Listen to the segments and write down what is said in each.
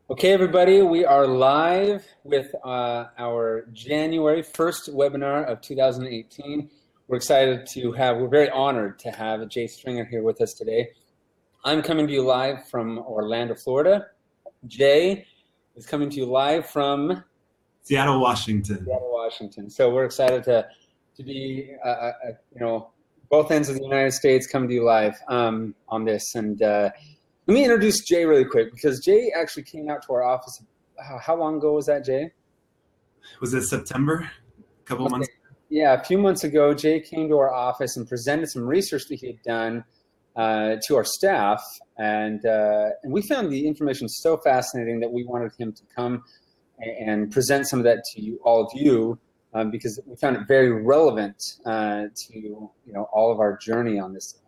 Okay, everybody, we are live with our January 1st webinar of 2018. We're very honored to have Jay Stringer here with us today. I'm coming to you live from Orlando, Florida. Jay is coming to you live from Seattle, Washington. Seattle, Washington. So we're excited to be, both ends of the United States coming to you live on this. And let me introduce Jay really quick, because Jay actually came out to our office. How long ago was that, Jay? Was it September? A couple months? Yeah, a few months ago, Jay came to our office and presented some research that he had done to our staff. And we found the information so fascinating that we wanted him to come and present some of that to you, all of you, because we found it very relevant to all of our journey on this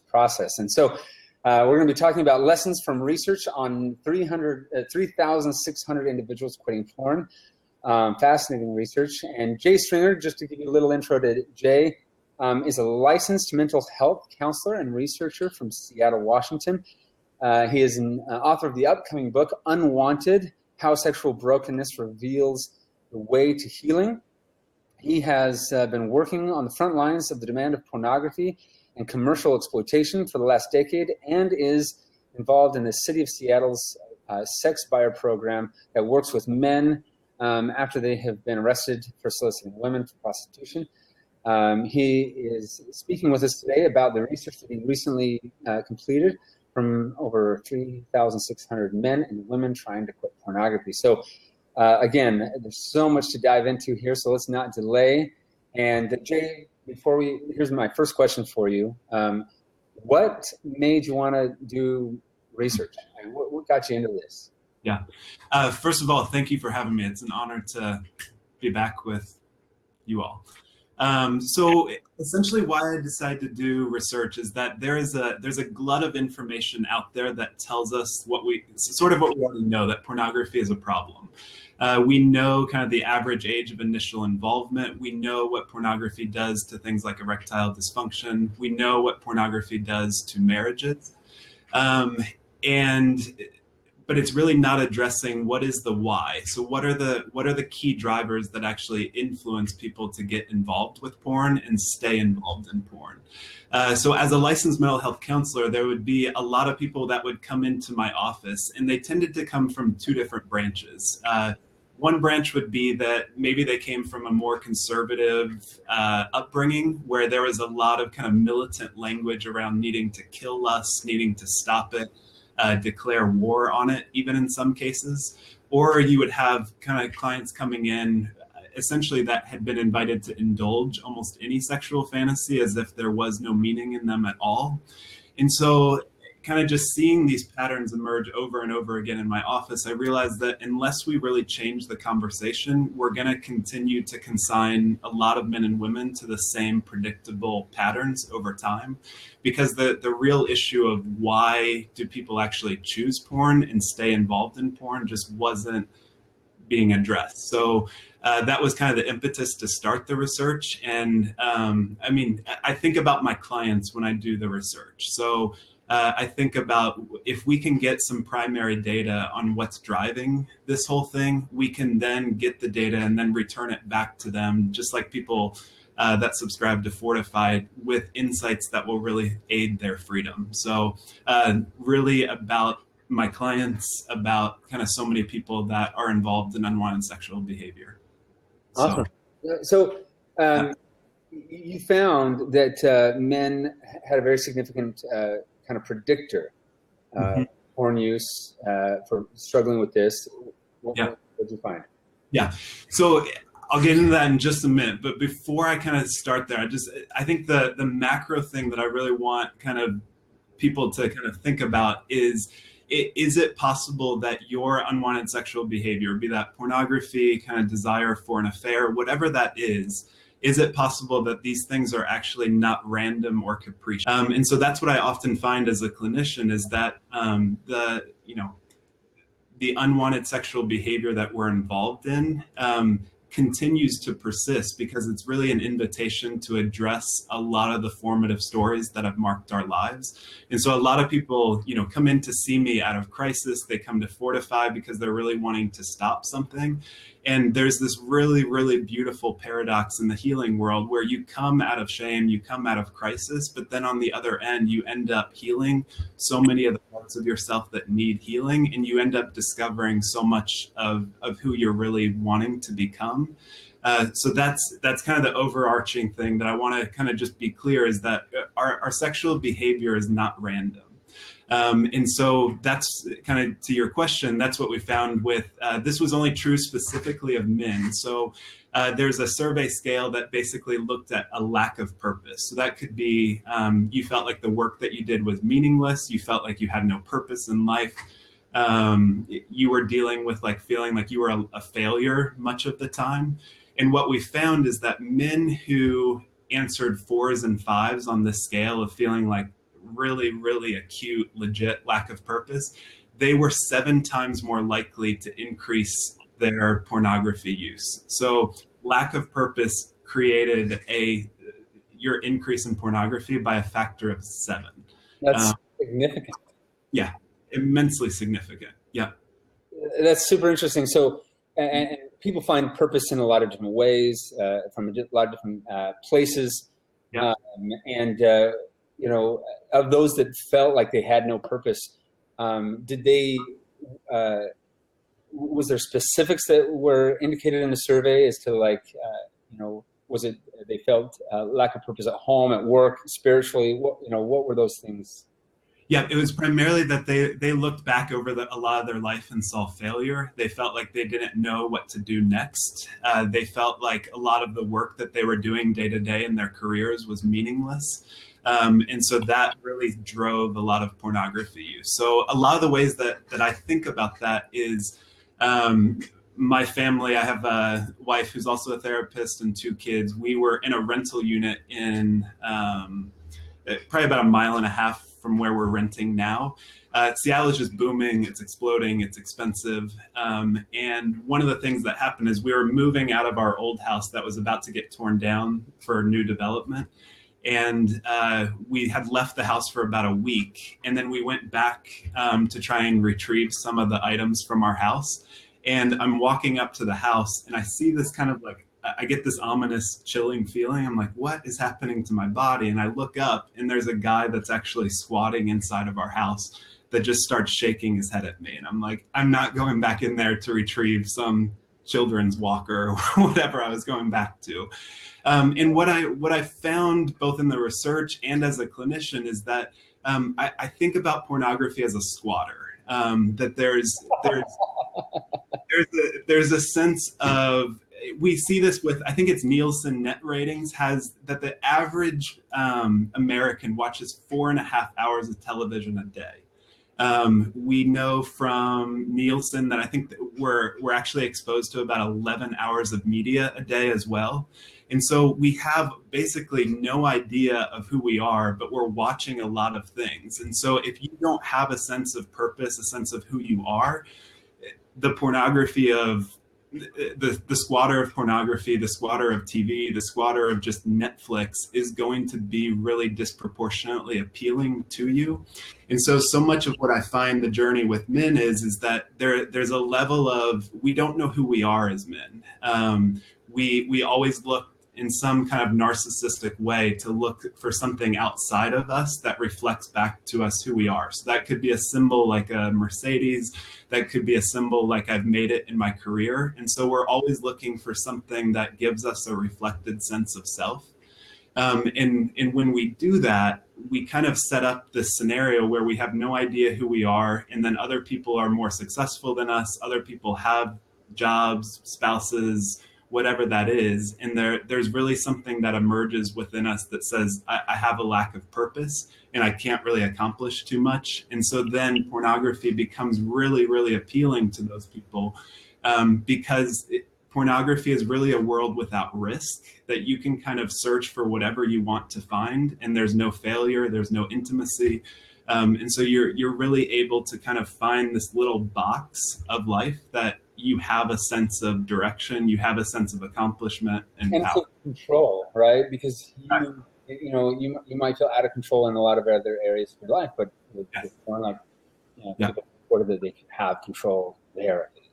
process. And so we're going to be talking about lessons from research on 3,600 individuals quitting porn. Fascinating research. And Jay Stringer, just to give you a little intro to Jay, is a licensed mental health counselor and researcher from Seattle, Washington. He is an author of the upcoming book, Unwanted: How Sexual Brokenness Reveals the Way to Healing. He has been working on the front lines of the demand of pornography and commercial exploitation for the last decade, and is involved in the City of Seattle's sex buyer program that works with men after they have been arrested for soliciting women for prostitution. He is speaking with us today about the research that he recently completed from over 3,600 men and women trying to quit pornography. So again, there's so much to dive into here, so let's not delay. And Jay, here's my first question for you. What made you want to do research? And what got you into this? Yeah. First of all, thank you for having me. It's an honor to be back with you all. So essentially why I decided to do research is that there's a glut of information out there that tells us what we already know, that pornography is a problem. We know kind of the average age of initial involvement. We know what pornography does to things like erectile dysfunction. We know what pornography does to marriages. But it's really not addressing what is the why. So what are the key drivers that actually influence people to get involved with porn and stay involved in porn? So as a licensed mental health counselor, there would be a lot of people that would come into my office, and they tended to come from two different branches. One branch would be that maybe they came from a more conservative upbringing, where there was a lot of kind of militant language around needing to kill lust, needing to stop it, declare war on it, even in some cases. Or you would have kind of clients coming in essentially that had been invited to indulge almost any sexual fantasy as if there was no meaning in them at all. And so kind of just seeing these patterns emerge over and over again in my office, I realized that unless we really change the conversation, we're going to continue to consign a lot of men and women to the same predictable patterns over time. Because the real issue of why do people actually choose porn and stay involved in porn just wasn't being addressed. So that was kind of the impetus to start the research. And I think about my clients when I do the research. So I think about if we can get some primary data on what's driving this whole thing, we can then get the data and then return it back to them, just like people that subscribe to Fortified, with insights that will really aid their freedom. So really about my clients, about kind of so many people that are involved in unwanted sexual behavior. Awesome. So you found that men had a very significant kind of predictor porn use for struggling with this. What did you find? Yeah. So I'll get into that in just a minute, but before I kind of start there, I think the macro thing that I really want kind of people to kind of think about is it possible that your unwanted sexual behavior, be that pornography, kind of desire for an affair, whatever that is it possible that these things are actually not random or capricious? And so that's what I often find as a clinician, is that the unwanted sexual behavior that we're involved in continues to persist because it's really an invitation to address a lot of the formative stories that have marked our lives. And so a lot of people, come in to see me out of crisis. They come to Fortify because they're really wanting to stop something. And there's this really, really beautiful paradox in the healing world where you come out of shame, you come out of crisis, but then on the other end, you end up healing so many of the parts of yourself that need healing, and you end up discovering so much of who you're really wanting to become. So that's kind of the overarching thing that I want to kind of just be clear is that our sexual behavior is not random. And so that's kind of to your question, that's what we found with, this was only true specifically of men. So there's a survey scale that basically looked at a lack of purpose. So that could be, you felt like the work that you did was meaningless. You felt like you had no purpose in life. You were dealing with feeling like you were a failure much of the time. And what we found is that men who answered 4s and 5s on this scale of feeling like really, really acute, legit lack of purpose, they were 7 times more likely to increase their pornography use. So lack of purpose created your increase in pornography by a factor of 7. That's significant. Yeah, immensely significant. Yeah. That's super interesting. So, and people find purpose in a lot of different ways, from a lot of different places. Yeah. Of those that felt like they had no purpose, did they, was there specifics that were indicated in the survey as to was it they felt lack of purpose at home, at work, spiritually? What were those things? Yeah, it was primarily that they looked back over a lot of their life and saw failure. They felt like they didn't know what to do next. They felt like a lot of the work that they were doing day to day in their careers was meaningless. And so that really drove a lot of pornography use. So a lot of the ways that I think about that is my family. I have a wife who's also a therapist and 2 kids. We were in a rental unit in probably about 1.5 miles from where we're renting now. Seattle is just booming. It's exploding. It's expensive. And one of the things that happened is we were moving out of our old house that was about to get torn down for new development. And we had left the house for about a week. And then we went back to try and retrieve some of the items from our house. And I'm walking up to the house and I see this kind of I get this ominous chilling feeling. I'm like, what is happening to my body? And I look up and there's a guy that's actually squatting inside of our house that just starts shaking his head at me. And I'm like, I'm not going back in there to retrieve some children's walker or whatever I was going back to. And what I found both in the research and as a clinician is that I think about pornography as a squatter. That there's a sense of, we see this with, I think it's Nielsen net ratings has that the average American watches 4.5 hours of television a day. We know from Nielsen that I think that we're actually exposed to about 11 hours of media a day as well. And so we have basically no idea of who we are, but we're watching a lot of things. And so if you don't have a sense of purpose, a sense of who you are, the pornography of the squatter of pornography, the squatter of TV, the squatter of just Netflix is going to be really disproportionately appealing to you. And so much of what I find the journey with men is that there's a level of, we don't know who we are as men. We always look in some kind of narcissistic way to look for something outside of us that reflects back to us who we are. So that could be a symbol like a Mercedes, that could be a symbol like I've made it in my career. And so we're always looking for something that gives us a reflected sense of self. And when we do that, we kind of set up this scenario where we have no idea who we are, and then other people are more successful than us, other people have jobs, spouses, whatever that is, and there's really something that emerges within us that says, I have a lack of purpose and I can't really accomplish too much. And so then pornography becomes really, really appealing to those people because pornography is really a world without risk, that you can kind of search for whatever you want to find and there's no failure, there's no intimacy. And so you're really able to kind of find this little box of life that you have a sense of direction, you have a sense of accomplishment and And power. control, right? Because you might feel out of control in a lot of other areas of your life, but with porn, like, people reported that they can have control there at least.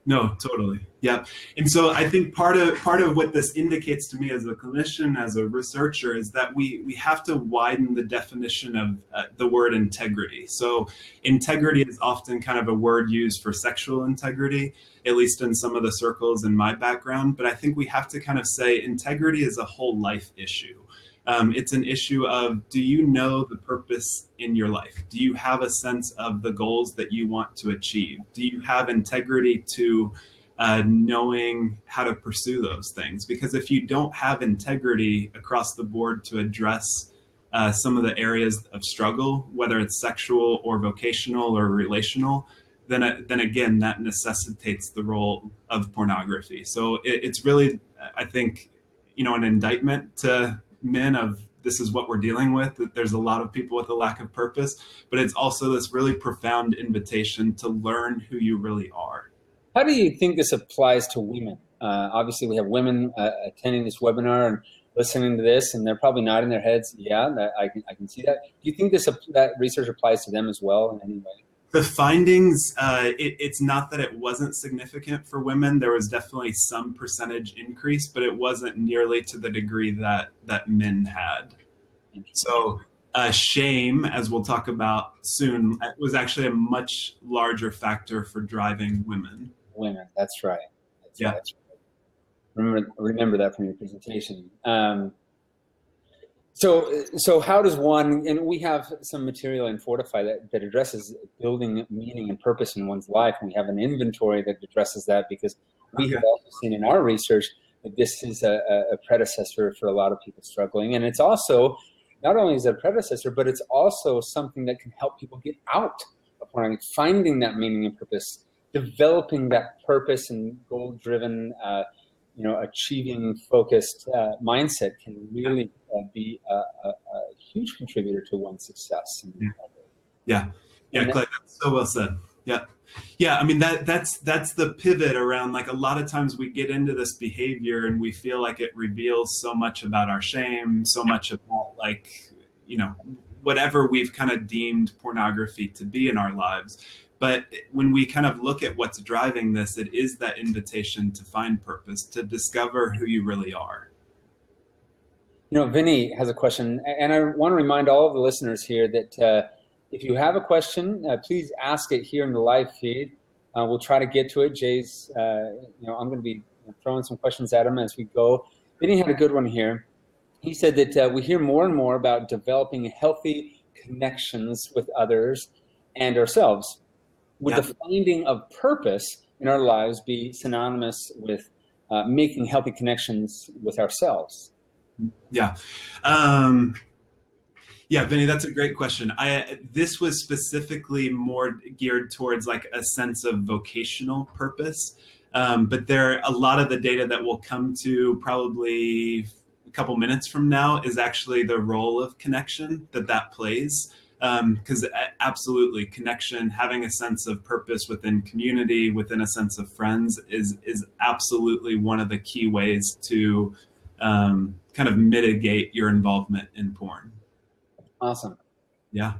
No, totally. Yeah. And so I think part of what this indicates to me as a clinician, as a researcher, is that we have to widen the definition of the word integrity. So integrity is often kind of a word used for sexual integrity, at least in some of the circles in my background. But I think we have to kind of say integrity is a whole life issue. It's an issue of, do you know the purpose in your life? Do you have a sense of the goals that you want to achieve? Do you have integrity to knowing how to pursue those things? Because if you don't have integrity across the board to address some of the areas of struggle, whether it's sexual or vocational or relational, then again, that necessitates the role of pornography. So it's really, I think, an indictment to men of, this is what we're dealing with, that there's a lot of people with a lack of purpose, but it's also this really profound invitation to learn who you really are. How do you think this applies to women? Obviously, we have women attending this webinar and listening to this, and they're probably nodding their heads. Yeah, I can see that. Do you think that research applies to them as well in any way? The findings, it's not that it wasn't significant for women. There was definitely some percentage increase, but it wasn't nearly to the degree that men had. So shame, as we'll talk about soon, was actually a much larger factor for driving women. Women, that's right. That's yeah. Right. Remember that from your presentation. So how does one, and we have some material in Fortify that addresses building meaning and purpose in one's life, and we have an inventory that addresses that, because we have also seen in our research that this is a predecessor for a lot of people struggling. And it's also, not only is it a predecessor, but it's also something that can help people get out of pornography, finding that meaning and purpose, developing that purpose and goal-driven, achieving focused mindset can really be a huge contributor to one's success. Yeah, Clay, that's so well said. Yeah. I mean, that's the pivot around, like, a lot of times we get into this behavior and we feel like it reveals so much about our shame, so much about, like, whatever we've kind of deemed pornography to be in our lives. But when we kind of look at what's driving this, it is that invitation to find purpose, to discover who you really are. Vinny has a question, and I want to remind all of the listeners here that if you have a question, please ask it here in the live feed. We'll try to get to it. Jay's, I'm going to be throwing some questions at him as we go. Vinny had a good one here. He said that we hear more and more about developing healthy connections with others and ourselves. Would the finding of purpose in our lives be synonymous with making healthy connections with ourselves? Yeah. Vinny, that's a great question. This was specifically more geared towards, like, a sense of vocational purpose. But a lot of the data that we'll come to probably a couple minutes from now is actually the role of connection that plays. Because absolutely, connection, having a sense of purpose within community, within a sense of friends, is absolutely one of the key ways to kind of mitigate your involvement in porn. Awesome. Yeah.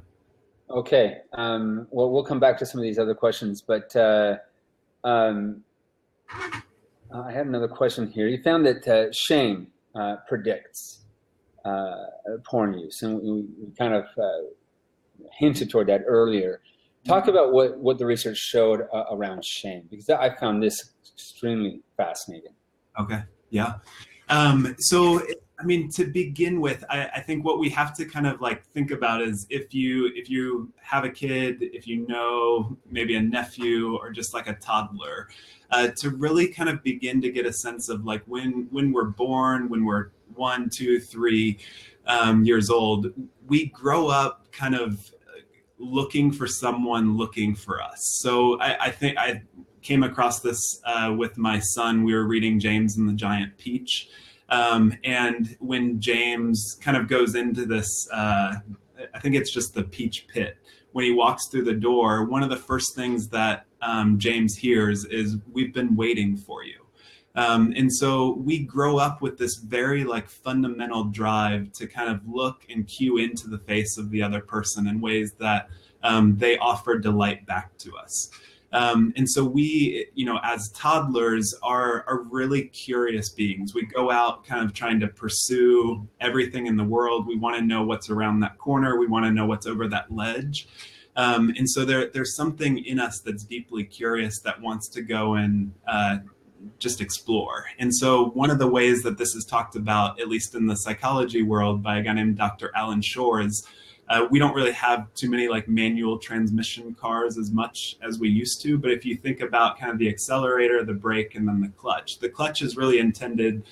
Okay. Well, we'll come back to some of these other questions, but I had another question here. You found that shame predicts porn use, and we kind of hinted toward that earlier. Talk about what the research showed around shame, because I found this extremely fascinating. Okay. Yeah. So, I mean, to begin with, I think what we have to kind of, like, think about is if you have a kid, if maybe a nephew or just like a toddler, to really kind of begin to get a sense of, like, when we're born, when we're 1, 2, 3 years old, we grow up kind of looking for someone looking for us. So I think I came across this with my son. We were reading James and the Giant Peach. And when James kind of goes into this, I think it's just the peach pit, when he walks through the door, one of the first things that James hears is, "We've been waiting for you." And so we grow up with this very like fundamental drive to kind of look and cue into the face of the other person in ways that they offer delight back to us. And so we, as toddlers are really curious beings. We go out kind of trying to pursue everything in the world. We want to know what's around that corner. We want to know what's over that ledge. And so there's something in us that's deeply curious that wants to go and just explore. And so one of the ways that this is talked about, at least in the psychology world, by a guy named Dr. Alan Shore, is we don't really have too many like manual transmission cars as much as we used to. But if you think about kind of the accelerator, the brake, and then the clutch is really intended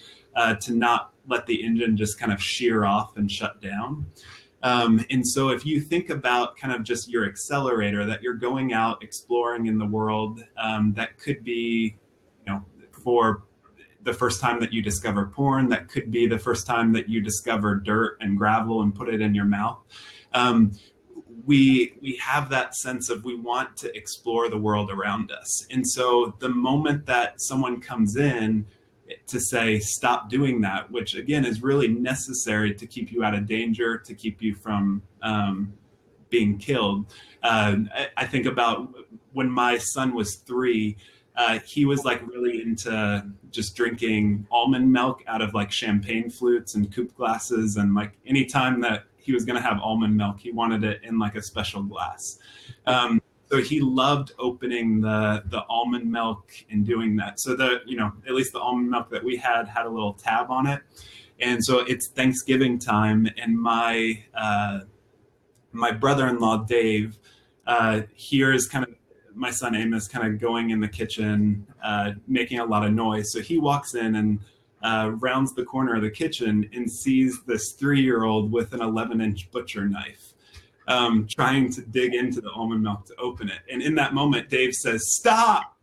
to not let the engine just kind of shear off and shut down. And so if you think about kind of just your accelerator, that you're going out exploring in the world, that could be, for the first time that you discover porn, that could be the first time that you discover dirt and gravel and put it in your mouth. We have that sense of we want to explore the world around us. And so the moment that someone comes in to say, stop doing that, which again is really necessary to keep you out of danger, to keep you from being killed. I think about when my son was 3, he was like really into just drinking almond milk out of like champagne flutes and coupe glasses. And like anytime that he was going to have almond milk, he wanted it in like a special glass. So he loved opening the almond milk and doing that. So at least the almond milk that we had a little tab on it. And so it's Thanksgiving time, and my brother-in-law, Dave, hears kind of my son Amos kind of going in the kitchen, making a lot of noise. So he walks in and rounds the corner of the kitchen and sees this 3-year-old with an 11-inch butcher knife, trying to dig into the almond milk to open it. And in that moment, Dave says, stop,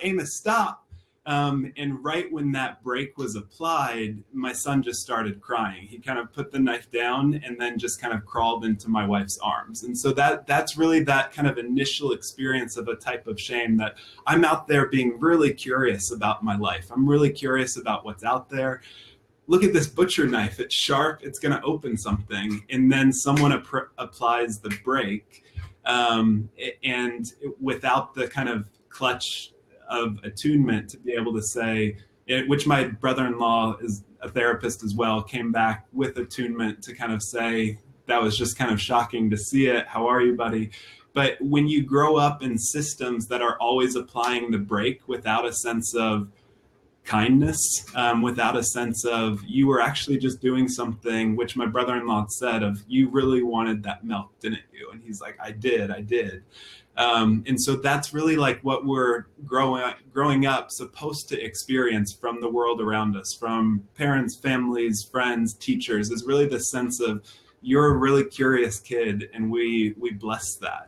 Amos, stop. And right when that brake was applied, my son just started crying. He kind of put the knife down and then just kind of crawled into my wife's arms. And so that's really that kind of initial experience of a type of shame, that I'm out there being really curious about my life. I'm really curious about what's out there. Look at this butcher knife. It's sharp. It's going to open something. And then someone applies the brake, and without the kind of clutch of attunement to be able to say, which my brother-in-law is a therapist as well, came back with attunement to kind of say, that was just kind of shocking to see it. How are you, buddy? But when you grow up in systems that are always applying the brake without a sense of kindness, without a sense of you were actually just doing something, which my brother-in-law said of, you really wanted that milk, didn't you? And he's like, I did. And so that's really like what we're growing up supposed to experience from the world around us, from parents, families, friends, teachers, is really the sense of, you're a really curious kid, and we bless that.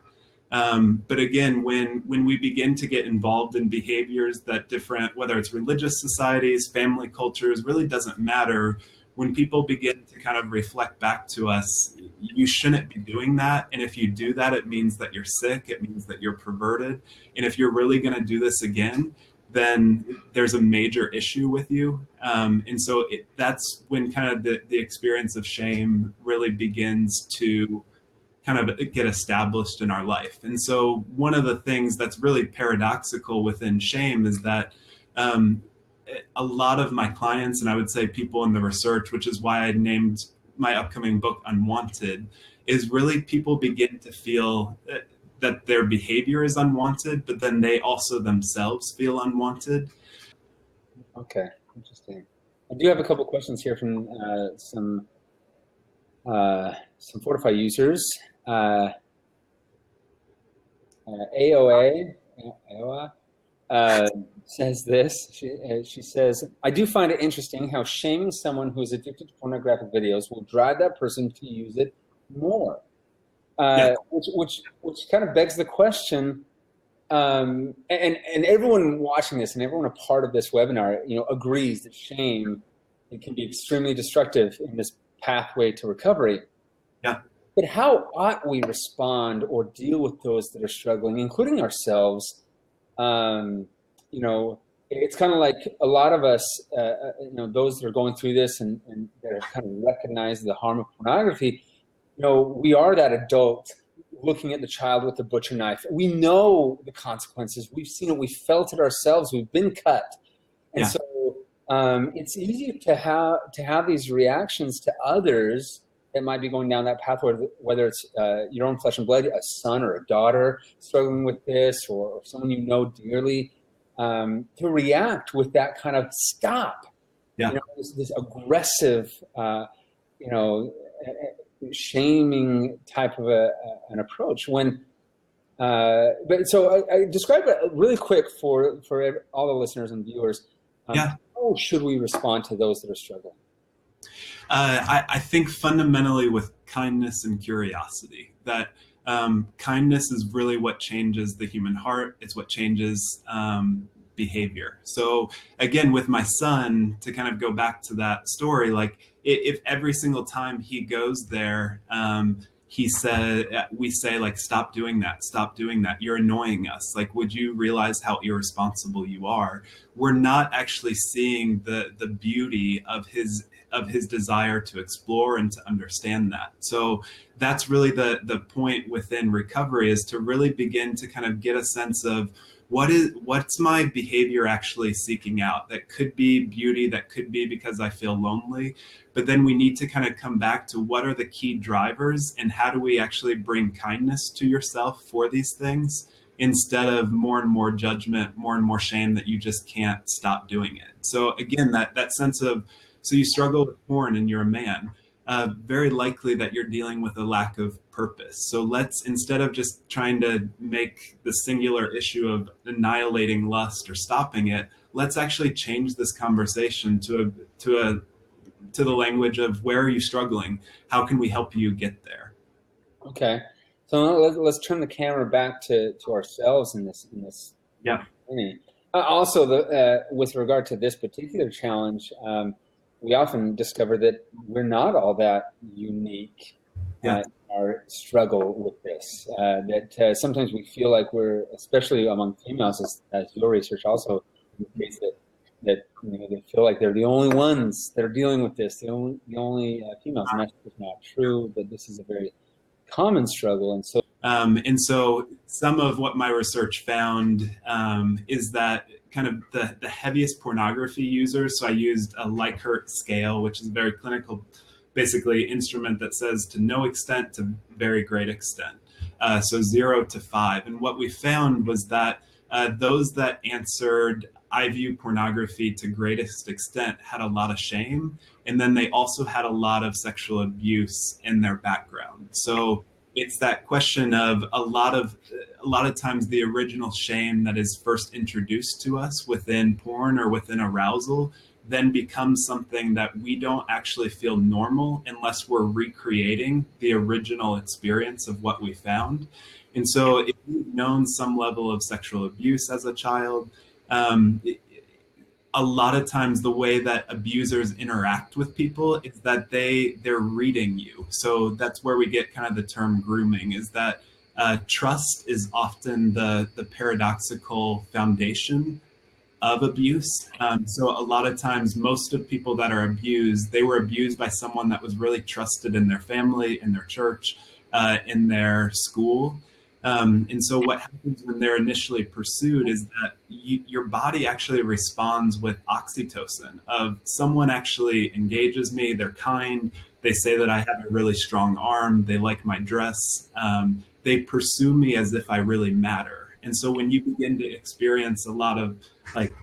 But again, when we begin to get involved in behaviors that different, whether it's religious societies, family cultures, really doesn't matter. When people begin to kind of reflect back to us, you shouldn't be doing that. And if you do that, it means that you're sick. It means that you're perverted. And if you're really going to do this again, then there's a major issue with you. And so that's when kind of the experience of shame really begins to kind of get established in our life. And so one of the things that's really paradoxical within shame is that a lot of my clients, and I would say people in the research, which is why I named my upcoming book Unwanted, is really people begin to feel that their behavior is unwanted, but then they also themselves feel unwanted. Okay, interesting. I do have a couple questions here from some Fortify users. AOA says this. She says, I do find it interesting how shaming someone who is addicted to pornographic videos will drive that person to use it more. Which kind of begs the question, and everyone watching this and everyone a part of this webinar, agrees that shame, it can be extremely destructive in this pathway to recovery. Yeah. But how ought we respond or deal with those that are struggling, including ourselves? Um, you know, it's kind of like a lot of us, those that are going through this and that have kind of recognized the harm of pornography, we are that adult looking at the child with the butcher knife. We know the consequences. We've seen it. We felt it ourselves. We've been cut. And Yeah. so it's easy to have these reactions to others that might be going down that path, whether it's your own flesh and blood, a son or a daughter struggling with this, or someone you know dearly, to react with that kind of stop. Yeah. This aggressive, shaming type of an approach. But so I describe it really quick for all the listeners and viewers. Yeah. How should we respond to those that are struggling? I think fundamentally with kindness and curiosity, that kindness is really what changes the human heart. It's what changes behavior. So again, with my son, to kind of go back to that story, like if every single time he goes there, we say like, stop doing that, you're annoying us, like, would you realize how irresponsible you are? We're not actually seeing the beauty of his desire to explore and to understand that. So that's really the point within recovery, is to really begin to kind of get a sense of what's my behavior actually seeking out. That could be beauty, that could be because I feel lonely, but then we need to kind of come back to what are the key drivers, and how do we actually bring kindness to yourself for these things, instead of more and more judgment, more and more shame that you just can't stop doing it. So again, that sense of, so you struggle with porn and you're a man, very likely that you're dealing with a lack of purpose. So let's, instead of just trying to make the singular issue of annihilating lust or stopping it, let's actually change this conversation to the language of, where are you struggling? How can we help you get there? Okay, so let's turn the camera back to ourselves in this. Yeah. Also, with regard to this particular challenge, we often discover that we're not all that unique in our struggle with this. That sometimes we feel like we're, especially among females, as your research also indicates, that they feel like they're the only ones that are dealing with this, the only females, and that's just not true. But this is a very common struggle, and so some of what my research found is that kind of the heaviest pornography users. So I used a Likert scale, which is a very clinical, basically instrument that says to no extent to very great extent. So 0 to 5. And what we found was that those that answered, I view pornography to greatest extent, had a lot of shame. And then they also had a lot of sexual abuse in their background. So it's that question of a lot of times the original shame that is first introduced to us within porn or within arousal then becomes something that we don't actually feel normal unless we're recreating the original experience of what we found. And so if you've known some level of sexual abuse as a child, a lot of times the way that abusers interact with people is that they're reading you. So that's where we get kind of the term grooming, is that trust is often the paradoxical foundation of abuse. So a lot of times, most of people that are abused, they were abused by someone that was really trusted in their family, in their church, in their school. And so what happens when they're initially pursued is that your body actually responds with oxytocin, of someone actually engages me, they're kind, they say that I have a really strong arm, they like my dress, they pursue me as if I really matter. And so when you begin to experience a lot of like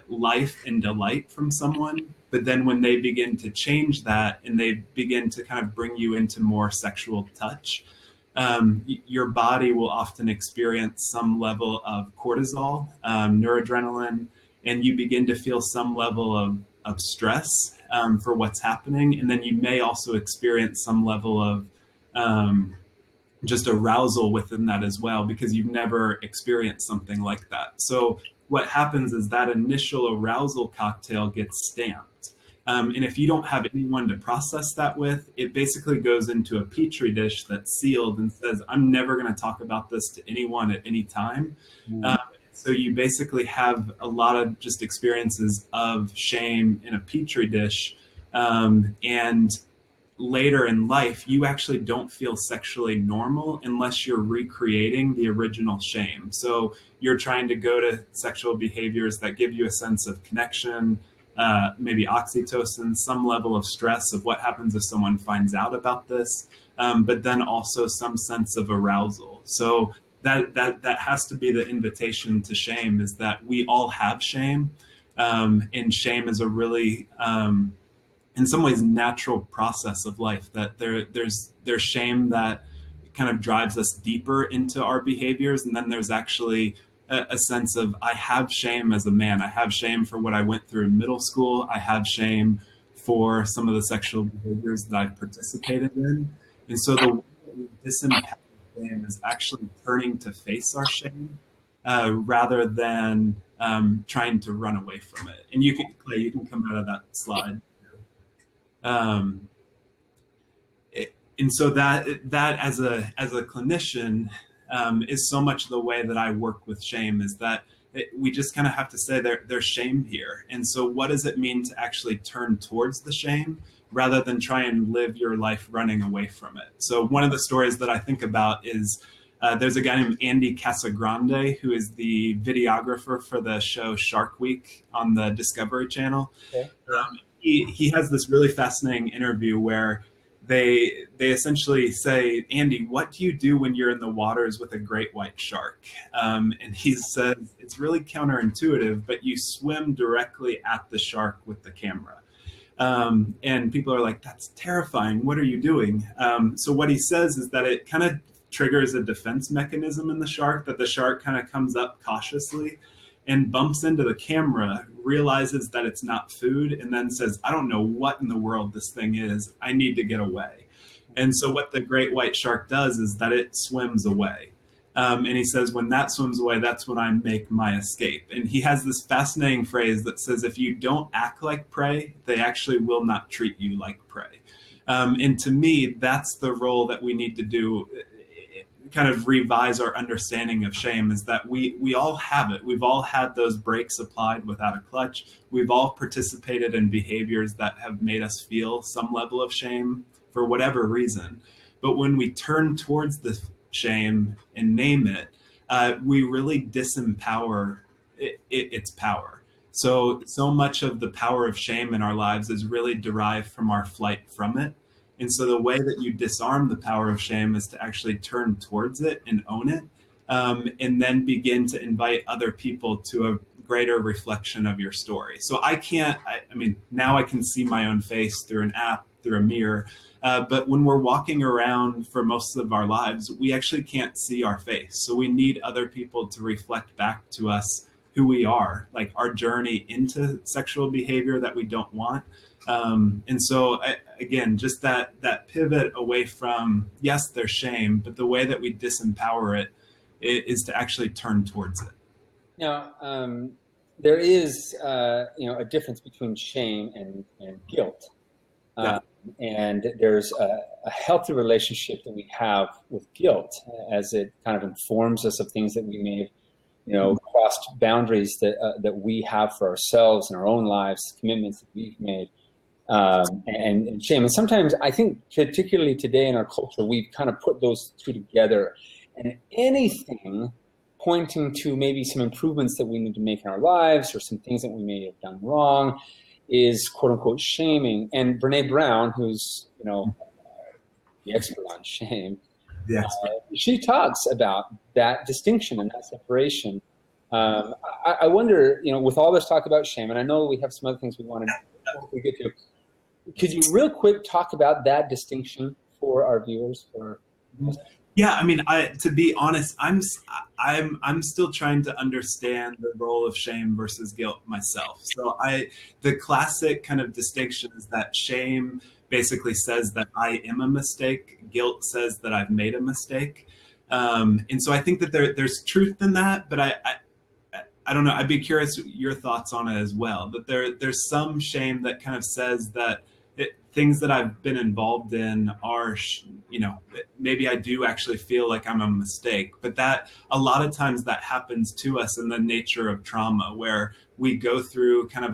life and delight from someone, but then when they begin to change that and they begin to kind of bring you into more sexual touch, your body will often experience some level of cortisol, noradrenaline, and you begin to feel some level of stress for what's happening. And then you may also experience some level of just arousal within that as well, because you've never experienced something like that. So what happens is that initial arousal cocktail gets stamped. And if you don't have anyone to process that with, it basically goes into a petri dish that's sealed and says, I'm never going to talk about this to anyone at any time. So you basically have a lot of just experiences of shame in a petri dish. And later in life, you actually don't feel sexually normal unless you're recreating the original shame. So you're trying to go to sexual behaviors that give you a sense of connection, maybe oxytocin, some level of stress of what happens if someone finds out about this, but then also some sense of arousal. So that has to be the invitation to shame, is that we all have shame, and shame is a really in some ways natural process of life, that there's shame that kind of drives us deeper into our behaviors, and then there's actually a sense of, I have shame as a man. I have shame for what I went through in middle school. I have shame for some of the sexual behaviors that I've participated in. And so the way that we disempower shame is actually turning to face our shame, rather than trying to run away from it. And you can come out of that slide. And so that as a clinician, is so much the way that I work with shame, is that we just kind of have to say there's shame here. And so what does it mean to actually turn towards the shame rather than try and live your life running away from it? So one of the stories that I think about is there's a guy named Andy Casagrande, who is the videographer for the show Shark Week on the Discovery Channel. Okay. He has this really fascinating interview where they essentially say, Andy, what do you do when you're in the waters with a great white shark? And he says, it's really counterintuitive, but you swim directly at the shark with the camera. And people are like, that's terrifying. What are you doing? So what he says is that it kind of triggers a defense mechanism in the shark, that the shark kind of comes up cautiously and bumps into the camera, realizes that it's not food, and then says, I don't know what in the world this thing is. I need to get away. And so what the great white shark does is that it swims away. And he says, when that swims away, that's when I make my escape. And he has this fascinating phrase that says, if you don't act like prey, they actually will not treat you like prey. And to me, that's the role that we need to do, kind of revise our understanding of shame, is that we all have it. We've all had those brakes applied without a clutch. We've all participated in behaviors that have made us feel some level of shame for whatever reason. But when we turn towards the shame and name it, we really disempower its power. So much of the power of shame in our lives is really derived from our flight from it. And so the way that you disarm the power of shame is to actually turn towards it and own it, and then begin to invite other people to a greater reflection of your story. So I mean, now I can see my own face through an app, through a mirror, but when we're walking around for most of our lives, we actually can't see our face. So we need other people to reflect back to us who we are, like our journey into sexual behavior that we don't want. And so again, just that pivot away from, yes, there's shame, but the way that we disempower it is to actually turn towards it. Now, there is, a difference between shame and guilt. Yeah. And there's a healthy relationship that we have with guilt, as it kind of informs us of things that we may have, crossed boundaries that we have for ourselves in our own lives, commitments that we've made. And shame. And sometimes I think, particularly today in our culture, we've kind of put those two together, and anything pointing to maybe some improvements that we need to make in our lives or some things that we may have done wrong is quote unquote shaming. And Brene Brown, who's, the expert on shame, yes. She talks about that distinction and that separation. I wonder, with all this talk about shame, and I know we have some other things we want to get to, could you real quick talk about that distinction for our viewers? Yeah, I mean, to be honest, I'm still trying to understand the role of shame versus guilt myself. So the classic kind of distinction is that shame basically says that I am a mistake. Guilt says that I've made a mistake. And so I think that there's truth in that, but I don't know. I'd be curious your thoughts on it as well. That there's some shame that kind of says that things that I've been involved in are, maybe I do actually feel like I'm a mistake. But that a lot of times that happens to us in the nature of trauma, where we go through kind of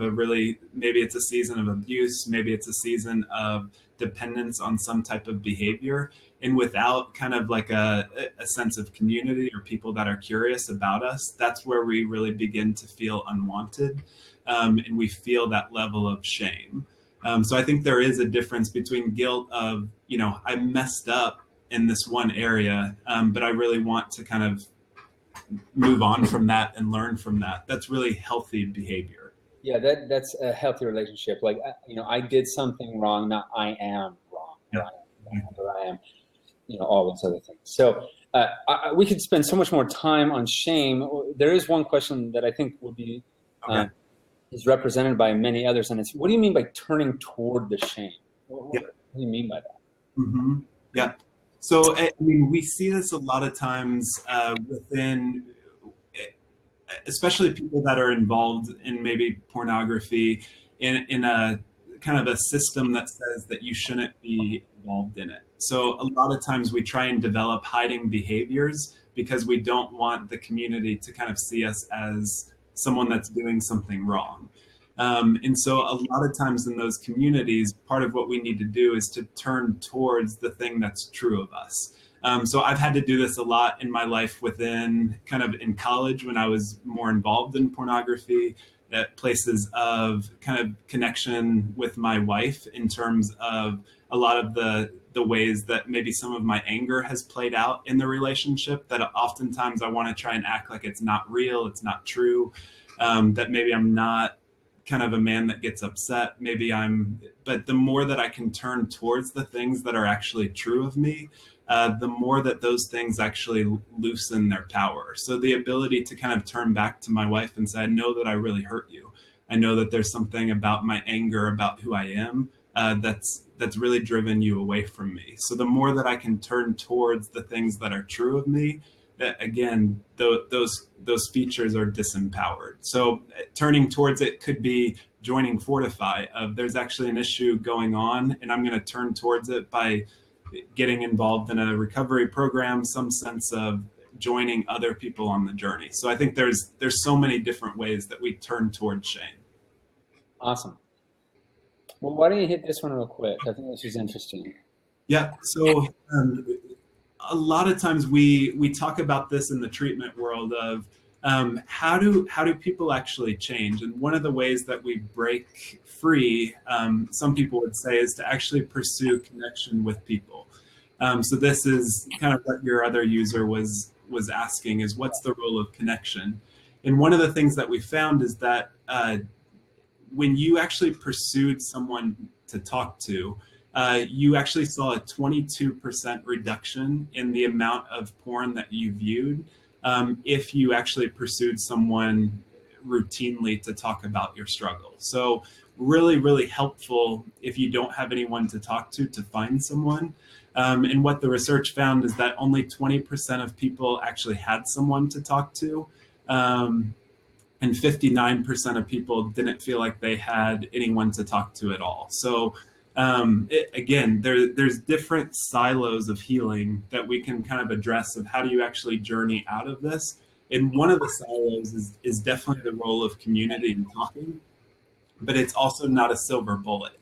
maybe it's a season of abuse, maybe it's a season of dependence on some type of behavior. And without kind of like a sense of community or people that are curious about us, that's where we really begin to feel unwanted. And we feel that level of shame. So I think there is a difference between guilt of, I messed up in this one area, but I really want to kind of move on from that and learn from that. That's really healthy behavior. Yeah, that's a healthy relationship. Like, I did something wrong, not I am wrong. Yeah. Or I am, all those other things. So we could spend so much more time on shame. There is one question that I think would be is represented by many others, and it's, what do you mean by turning toward the shame? What do you mean by that? Mm-hmm. Yeah. So, I mean, we see this a lot of times within, especially people that are involved in maybe pornography, in a kind of a system that says that you shouldn't be involved in it. So a lot of times we try and develop hiding behaviors because we don't want the community to kind of see us as someone that's doing something wrong. And so a lot of times in those communities, part of what we need to do is to turn towards the thing that's true of us. So I've had to do this a lot in my life within kind of in college when I was more involved in pornography, at places of kind of connection with my wife in terms of a lot of the ways that maybe some of my anger has played out in the relationship, that oftentimes I want to try and act like it's not real, it's not true, that maybe I'm not kind of a man that gets upset, but the more that I can turn towards the things that are actually true of me, the more that those things actually loosen their power. So the ability to kind of turn back to my wife and say, I know that I really hurt you. I know that there's something about my anger, about who I am, that's really driven you away from me. So the more that I can turn towards the things that are true of me, again, those features are disempowered. So turning towards it could be joining Fortify. There's actually an issue going on, and I'm going to turn towards it by getting involved in a recovery program, some sense of joining other people on the journey. So I think there's so many different ways that we turn towards shame. Awesome. Well, why don't you hit this one real quick? I think this is interesting. Yeah. So a lot of times we talk about this in the treatment world of how do people actually change? And one of the ways that we break free, some people would say, is to actually pursue connection with people. So this is kind of what your other user was asking, is what's the role of connection? And one of the things that we found is that when you actually pursued someone to talk to, you actually saw a 22% reduction in the amount of porn that you viewed if you actually pursued someone routinely to talk about your struggle. So really, really helpful if you don't have anyone to talk to find someone. And what the research found is that only 20% of people actually had someone to talk to. And 59% of people didn't feel like they had anyone to talk to at all. So again, there's different silos of healing that we can kind of address of how do you actually journey out of this. And one of the silos is definitely the role of community and talking, but it's also not a silver bullet.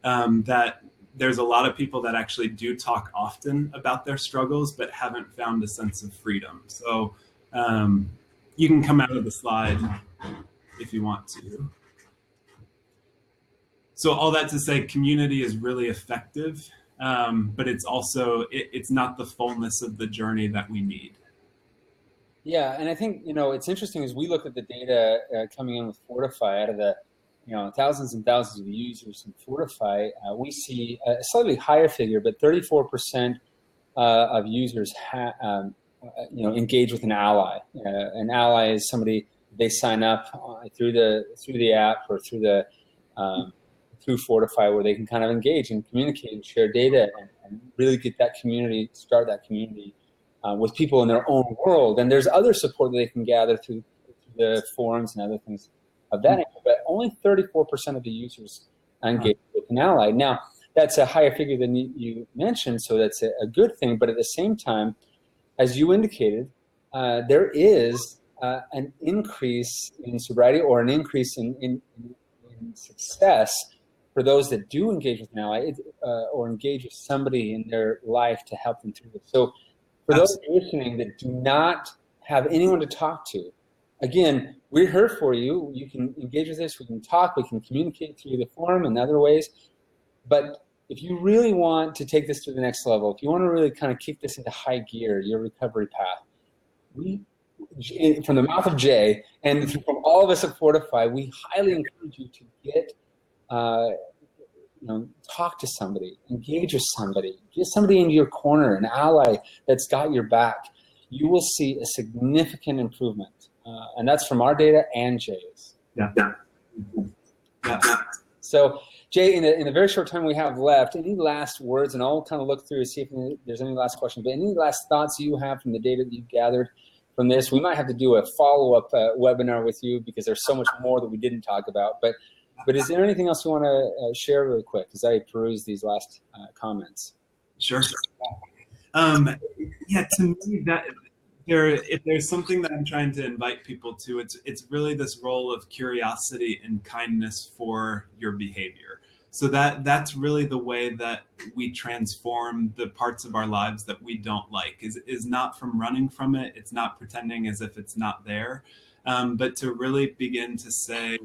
That there's a lot of people that actually do talk often about their struggles, but haven't found a sense of freedom. So you can come out of the slide if you want to. So all that to say, community is really effective, but it's also, it's not the fullness of the journey that we need. Yeah, and I think, it's interesting as we look at the data coming in with Fortify, out of the, thousands and thousands of users in Fortify, we see a slightly higher figure, but 34% of users engage with an ally. An ally is somebody, they sign up through the app or through Fortify, where they can kind of engage and communicate and share data and really get that community, start that community with people in their own world. And there's other support that they can gather through the forums and other things of that nature, but only 34% of the users engage with an ally. Now, that's a higher figure than you mentioned, so that's a good thing. But at the same time, as you indicated, there is an increase in sobriety or an increase in success for those that do engage with an ally or engage with somebody in their life to help them through this. So for those listening that do not have anyone to talk to, again, we're here for you. You can engage with us. We can talk. We can communicate through the forum and other ways. But if you really want to take this to the next level, if you want to really kind of kick this into high gear, your recovery path, from the mouth of Jay and from all of us at Fortify, we highly encourage you to get, talk to somebody, engage with somebody, get somebody into your corner, an ally that's got your back. You will see a significant improvement. And that's from our data and Jay's. Yeah. So, Jay, in the very short time we have left, any last words? And I'll kind of look through to see if there's any last questions. But any last thoughts you have from the data that you've gathered from this? We might have to do a follow-up webinar with you because there's so much more that we didn't talk about. But is there anything else you want to share really quick as I peruse these last comments? Sure. To me, if there's something that I'm trying to invite people to, it's really this role of curiosity and kindness for your behavior. So that's really the way that we transform the parts of our lives that we don't like, is not from running from it. It's not pretending as if it's not there, but to really begin to say,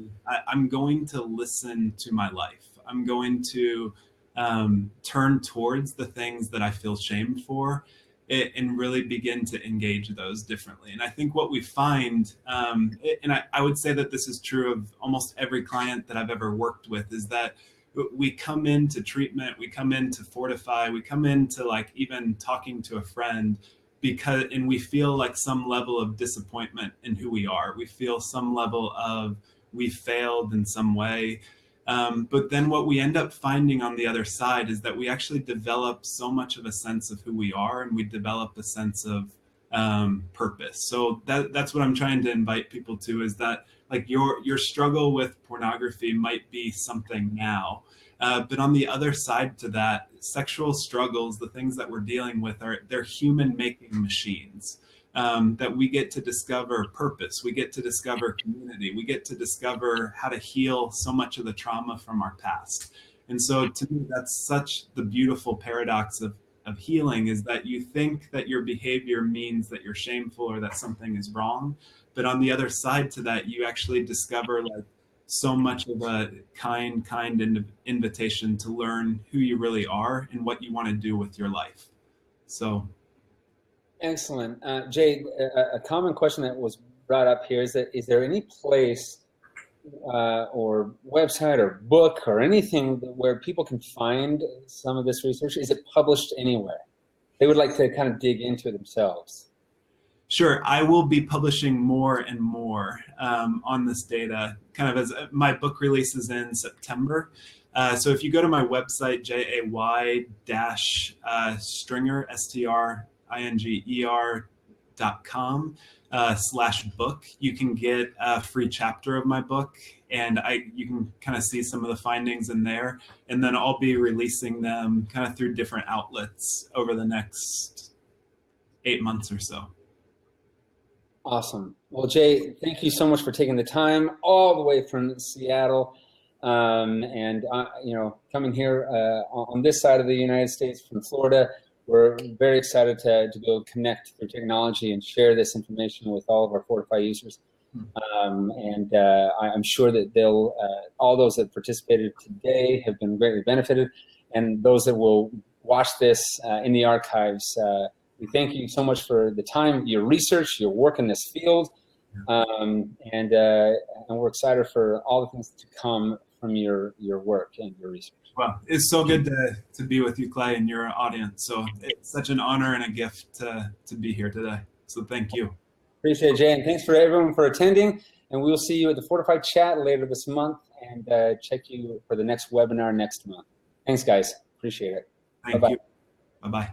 I'm going to listen to my life. I'm going to turn towards the things that I feel shame for, and really begin to engage those differently. And I think what we find, and I would say that this is true of almost every client that I've ever worked with, is that we come into treatment, we come into Fortify, we come into like even talking to a friend and we feel like some level of disappointment in who we are. We feel some level of we failed in some way. But then what we end up finding on the other side is that we actually develop so much of a sense of who we are, and we develop a sense of purpose. So that's what I'm trying to invite people to, is that like your struggle with pornography might be something now, but on the other side to that, sexual struggles, the things that we're dealing with, they're human making machines. That we get to discover purpose, we get to discover community, we get to discover how to heal so much of the trauma from our past. And so to me, that's such the beautiful paradox of healing, is that you think that your behavior means that you're shameful or that something is wrong. But on the other side to that, you actually discover like so much of a kind invitation to learn who you really are and what you want to do with your life. So. Excellent. Jay, a common question that was brought up here is there any place or website or book or anything where people can find some of this research? Is it published anywhere? They would like to kind of dig into it themselves. Sure. I will be publishing more and more on this data, kind of as my book releases in September. So if you go to my website, jay-stringer, stringer.com/book, you can get a free chapter of my book, and you can kind of see some of the findings in there. And then I'll be releasing them kind of through different outlets over the next 8 months or so. Awesome. Well, Jay, thank you so much for taking the time all the way from Seattle, and coming here on this side of the United States from Florida. We're very excited to go connect through technology and share this information with all of our Fortify users. And I'm sure that all those that participated today have been greatly benefited, and those that will watch this in the archives, we thank you so much for the time, your research, your work in this field, and we're excited for all the things to come from your work and your research. Well, it's so good to be with you, Clay, and your audience. So it's such an honor and a gift to be here today. So thank you. Appreciate it, Jay, and thanks for everyone for attending. And we will see you at the Fortify Chat later this month, and check you for the next webinar next month. Thanks, guys. Appreciate it. Thank you. Bye-bye.